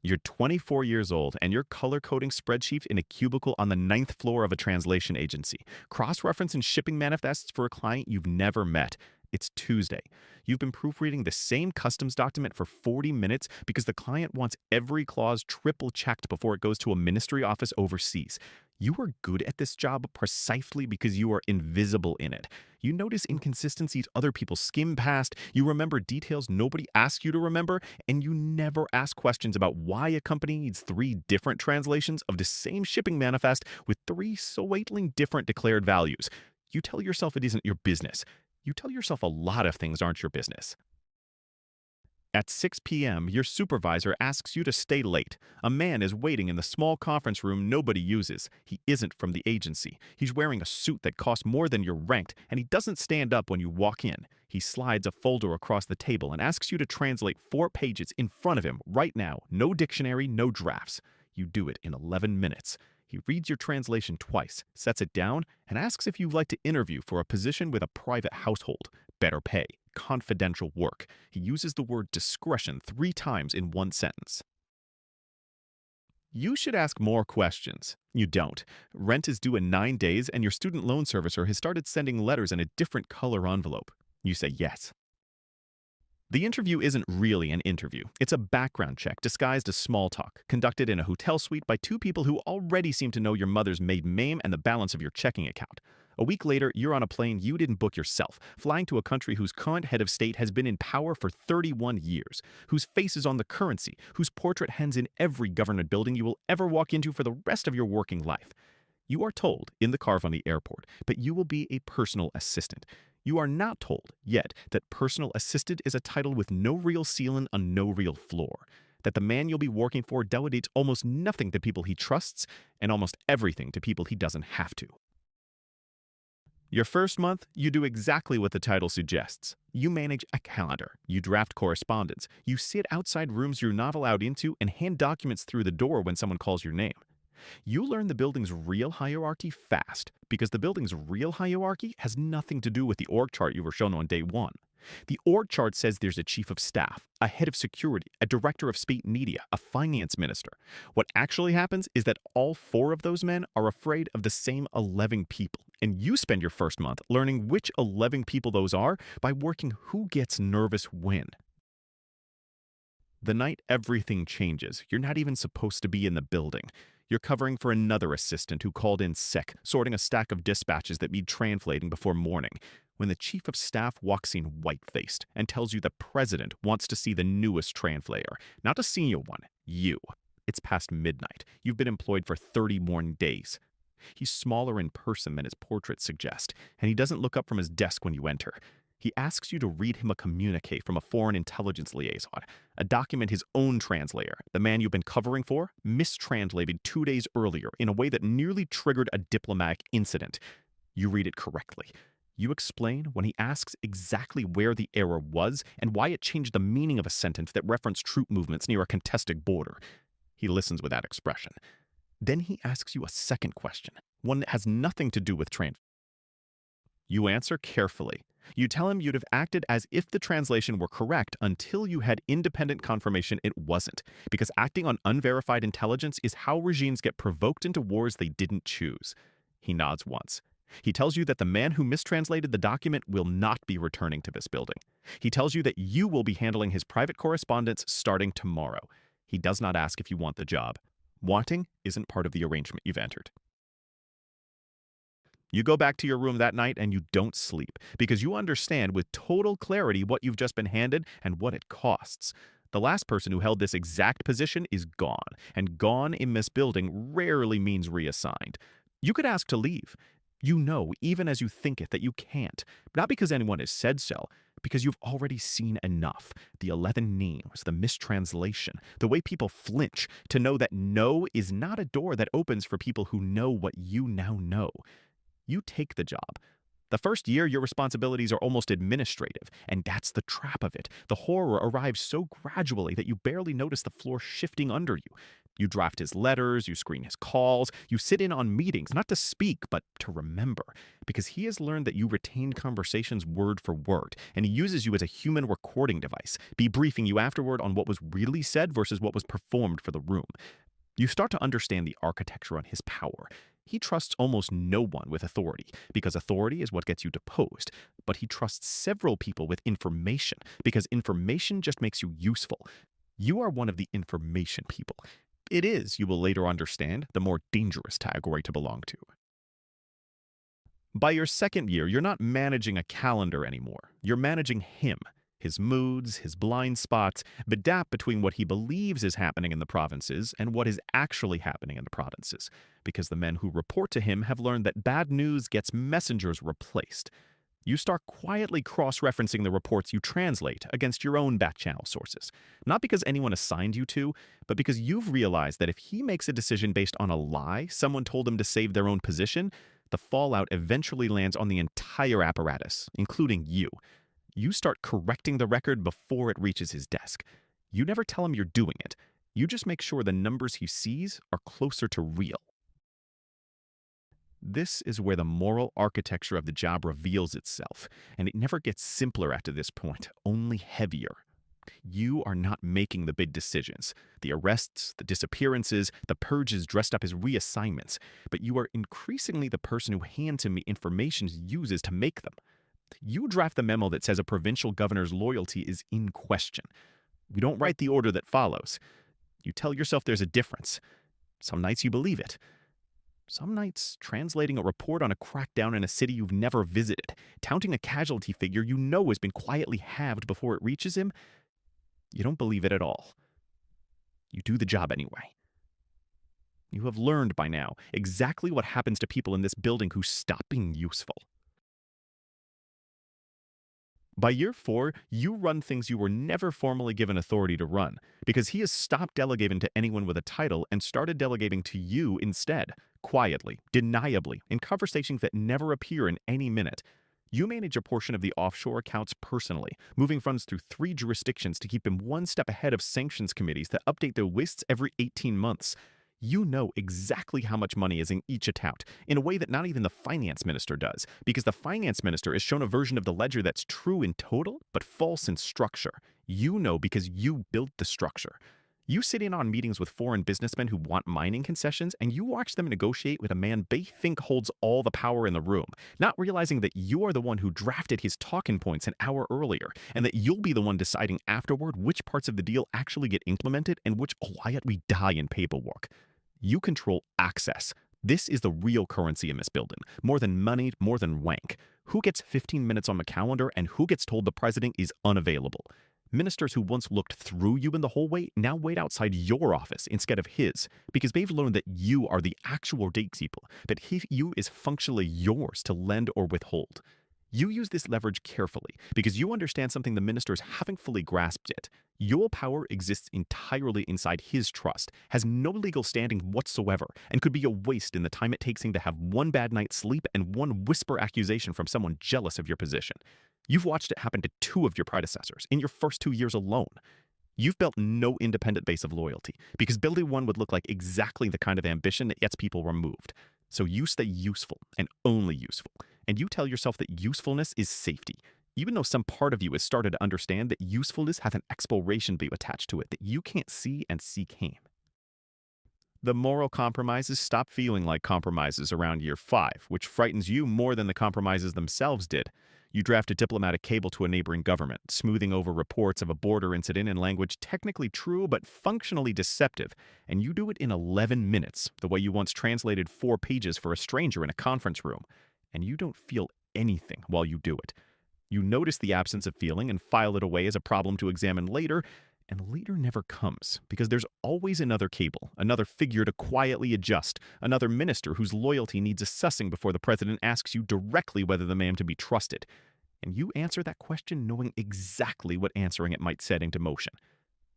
You're 24 years old and you're color coding spreadsheet in a cubicle on the ninth floor of a translation agency, cross-referencing shipping manifests for a client you've never met. It's Tuesday. You've been proofreading the same customs document for 40 minutes because the client wants every clause triple checked before it goes to a ministry office overseas. You are good at this job precisely because you are invisible in it. You notice inconsistencies other people skim past, you remember details nobody asks you to remember, and you never ask questions about why a company needs three different translations of the same shipping manifest with three slightly different declared values. You tell yourself it isn't your business. You tell yourself a lot of things aren't your business. At 6 p.m., your supervisor asks you to stay late. A man is waiting in the small conference room nobody uses. He isn't from the agency. He's wearing a suit that costs more than you're ranked, and he doesn't stand up when you walk in. He slides a folder across the table and asks you to translate 4 pages in front of him right now. No dictionary, no drafts. You do it in 11 minutes. He reads your translation twice, sets it down, and asks if you'd like to interview for a position with a private household. Better pay. Confidential work. He uses the word discretion 3 times in one sentence. You should ask more questions. You don't. Rent is due in 9 days, and your student loan servicer has started sending letters in a different color envelope. You say yes. The interview isn't really an interview. It's a background check disguised as small talk, conducted in a hotel suite by 2 people who already seem to know your mother's maiden name and the balance of your checking account. A week later, you're on a plane you didn't book yourself, flying to a country whose current head of state has been in power for 31 years, whose face is on the currency, whose portrait hangs in every government building you will ever walk into for the rest of your working life. You are told in the car from the airport, but you will be a personal assistant. You are not told yet that personal assistant is a title with no real ceiling on no real floor, that the man you'll be working for delegates almost nothing to people he trusts and almost everything to people he doesn't have to. Your first month, you do exactly what the title suggests. You manage a calendar, you draft correspondence, you sit outside rooms you're not allowed into and hand documents through the door when someone calls your name. You learn the building's real hierarchy fast because the building's real hierarchy has nothing to do with the org chart you were shown on day 1. The org chart says there's a chief of staff, a head of security, a director of state media, a finance minister. What actually happens is that all 4 of those men are afraid of the same 11 people, and you spend your first month learning which 11 people those are by working who gets nervous when. The night everything changes, you're not even supposed to be in the building. You're covering for another assistant who called in sick, sorting a stack of dispatches that need translating before morning, when the chief of staff walks in white-faced and tells you the president wants to see the newest translator, not a senior one, you. It's past midnight. You've been employed for 30 more days. He's smaller in person than his portrait suggests, and he doesn't look up from his desk when you enter. He asks you to read him a communiqué from a foreign intelligence liaison, a document his own translator, the man you've been covering for, mistranslated 2 days earlier in a way that nearly triggered a diplomatic incident. You read it correctly. You explain when he asks exactly where the error was and why it changed the meaning of a sentence that referenced troop movements near a contested border. He listens with that expression. Then he asks you a second question, one that has nothing to do with translation. You answer carefully. You tell him you'd have acted as if the translation were correct until you had independent confirmation it wasn't, because acting on unverified intelligence is how regimes get provoked into wars they didn't choose. He nods once. He tells you that the man who mistranslated the document will not be returning to this building. He tells you that you will be handling his private correspondence starting tomorrow. He does not ask if you want the job. Wanting isn't part of the arrangement you've entered. You go back to your room that night and you don't sleep because you understand with total clarity what you've just been handed and what it costs. The last person who held this exact position is gone, and gone in this building rarely means reassigned. You could ask to leave. You know, even as you think it, that you can't. Not because anyone has said so, because you've already seen enough. The 11 names, the mistranslation, the way people flinch to know that no is not a door that opens for people who know what you now know. You take the job. The first year, your responsibilities are almost administrative, and that's the trap of it. The horror arrives so gradually that you barely notice the floor shifting under you. You draft his letters, you screen his calls, you sit in on meetings, not to speak, but to remember, because he has learned that you retain conversations word for word, and he uses you as a human recording device, debriefing you afterward on what was really said versus what was performed for the room. You start to understand the architecture on his power. He trusts almost no one with authority, because authority is what gets you deposed. But he trusts several people with information, because information just makes you useful. You are one of the information people. It is, you will later understand, the more dangerous category to belong to. By your second year, you're not managing a calendar anymore. You're managing him, his moods, his blind spots, the gap between what he believes is happening in the provinces and what is actually happening in the provinces, because the men who report to him have learned that bad news gets messengers replaced. You start quietly cross-referencing the reports you translate against your own back-channel sources, not because anyone assigned you to, but because you've realized that if he makes a decision based on a lie someone told him to save their own position, the fallout eventually lands on the entire apparatus, including you. You start correcting the record before it reaches his desk. You never tell him you're doing it. You just make sure the numbers he sees are closer to real. This is where the moral architecture of the job reveals itself, and it never gets simpler after this point, only heavier. You are not making the big decisions, the arrests, the disappearances, the purges dressed up as reassignments, but you are increasingly the person who hands him the information he uses to make them. You draft the memo that says a provincial governor's loyalty is in question. You don't write the order that follows. You tell yourself there's a difference. Some nights you believe it. Some nights, translating a report on a crackdown in a city you've never visited, touting a casualty figure you know has been quietly halved before it reaches him, you don't believe it at all. You do the job anyway. You have learned by now exactly what happens to people in this building who stop being useful. By year 4, you run things you were never formally given authority to run, because he has stopped delegating to anyone with a title and started delegating to you instead, quietly, deniably, in conversations that never appear in any minute. You manage a portion of the offshore accounts personally, moving funds through 3 jurisdictions to keep him one step ahead of sanctions committees that update their lists every 18 months. You know exactly how much money is in each account, in a way that not even the finance minister does, because the finance minister is shown a version of the ledger that's true in total, but false in structure. You know because you built the structure. You sit in on meetings with foreign businessmen who want mining concessions, and you watch them negotiate with a man they think holds all the power in the room, not realizing that you are the one who drafted his talking points an hour earlier, and that you'll be the one deciding afterward which parts of the deal actually get implemented and which quietly die in paperwork. You control access. This is the real currency in this building. More than money, more than wank. Who gets 15 minutes on the calendar and who gets told the president is unavailable? Ministers who once looked through you in the hallway now wait outside your office instead of his, because they've learned that you are the actual gatekeeper, that you is functionally yours to lend or withhold. You use this leverage carefully because you understand something the ministers haven't fully grasped yet. Your power exists entirely inside his trust, has no legal standing whatsoever, and could be a waste in the time it takes him to have one bad night's sleep and one whisper accusation from someone jealous of your position. You've watched it happen to 2 of your predecessors in your first 2 years alone. You've built no independent base of loyalty, because building one would look like exactly the kind of ambition that gets people removed. So you stay useful, and only useful. And you tell yourself that usefulness is safety, even though some part of you has started to understand that usefulness has an expiration date attached to it that you can't see and see can. The moral compromises stop feeling like compromises around year 5, which frightens you more than the compromises themselves did. You draft a diplomatic cable to a neighboring government, smoothing over reports of a border incident in language technically true but functionally deceptive, and you do it in 11 minutes, the way you once translated 4 pages for a stranger in a conference room. And you don't feel anything while you do it. You notice the absence of feeling and file it away as a problem to examine later, and later never comes, because there's always another cable, another figure to quietly adjust, another minister whose loyalty needs assessing before the president asks you directly whether the man to be trusted. And you answer that question knowing exactly what answering it might set into motion.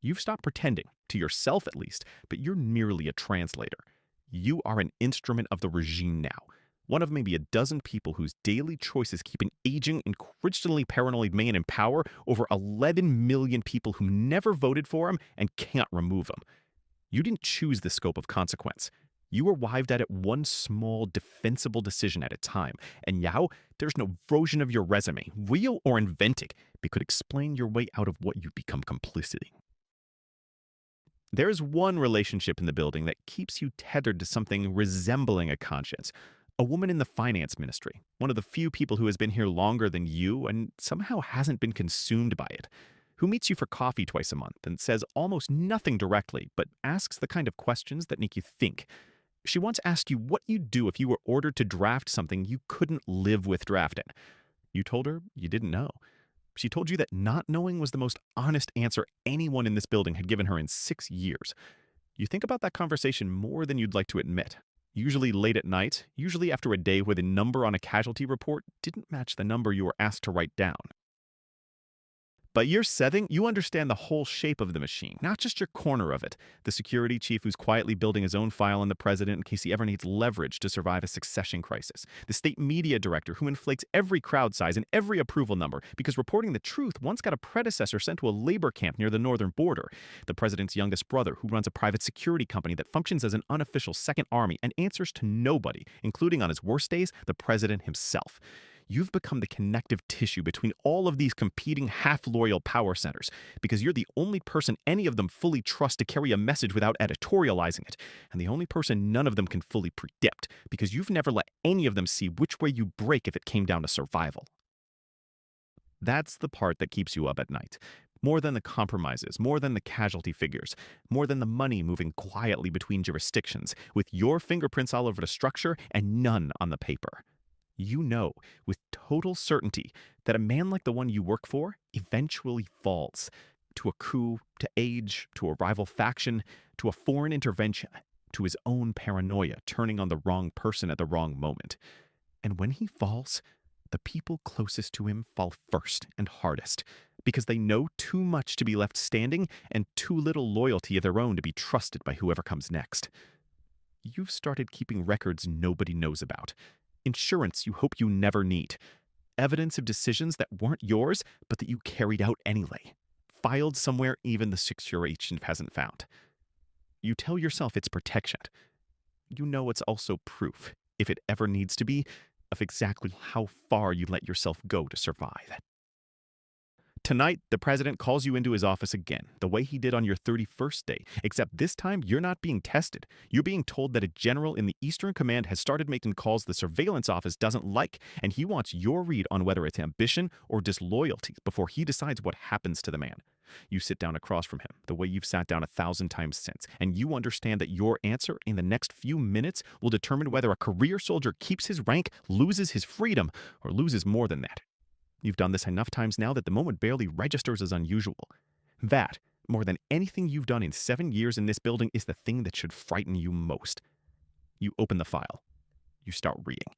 You've stopped pretending, to yourself at least, but you're merely a translator. You are an instrument of the regime now. One of maybe a dozen people whose daily choices keep an aging, increasingly paranoid man in power over 11 million people who never voted for him and can't remove him. You didn't choose the scope of consequence. You arrived at it one small, defensible decision at a time. And now, there's no version of your resume, real or invented, that could explain your way out of what you've become complicit in. There is one relationship in the building that keeps you tethered to something resembling a conscience. A woman in the finance ministry, one of the few people who has been here longer than you and somehow hasn't been consumed by it, who meets you for coffee twice a month and says almost nothing directly, but asks the kind of questions that make you think. She once asked you what you'd do if you were ordered to draft something you couldn't live with drafting. You told her you didn't know. She told you that not knowing was the most honest answer anyone in this building had given her in 6 years. You think about that conversation more than you'd like to admit. Usually late at night, usually after a day where the number on a casualty report didn't match the number you were asked to write down. By year 7, you understand the whole shape of the machine, not just your corner of it. The security chief who's quietly building his own file on the president in case he ever needs leverage to survive a succession crisis. The state media director who inflates every crowd size and every approval number because reporting the truth once got a predecessor sent to a labor camp near the northern border. The president's youngest brother who runs a private security company that functions as an unofficial second army and answers to nobody, including on his worst days, the president himself. You've become the connective tissue between all of these competing half-loyal power centers because you're the only person any of them fully trust to carry a message without editorializing it, and the only person none of them can fully predict because you've never let any of them see which way you break if it came down to survival. That's the part that keeps you up at night. More than the compromises, more than the casualty figures, more than the money moving quietly between jurisdictions, with your fingerprints all over the structure and none on the paper. You know with total certainty that a man like the one you work for eventually falls to a coup, to age, to a rival faction, to a foreign intervention, to his own paranoia turning on the wrong person at the wrong moment. And when he falls, the people closest to him fall first and hardest because they know too much to be left standing and too little loyalty of their own to be trusted by whoever comes next. You've started keeping records nobody knows about. Insurance you hope you never need. Evidence of decisions that weren't yours, but that you carried out anyway. Filed somewhere even the secure agent hasn't found. You tell yourself it's protection. You know it's also proof, if it ever needs to be, of exactly how far you let yourself go to survive. Tonight, the president calls you into his office again, the way he did on your 31st day, except this time you're not being tested. You're being told that a general in the Eastern Command has started making calls the surveillance office doesn't like, and he wants your read on whether it's ambition or disloyalty before he decides what happens to the man. You sit down across from him, the way you've sat down 1,000 times since, and you understand that your answer in the next few minutes will determine whether a career soldier keeps his rank, loses his freedom, or loses more than that. You've done this enough times now that the moment barely registers as unusual. That, more than anything you've done in 7 years in this building, is the thing that should frighten you most. You open the file. You start reading.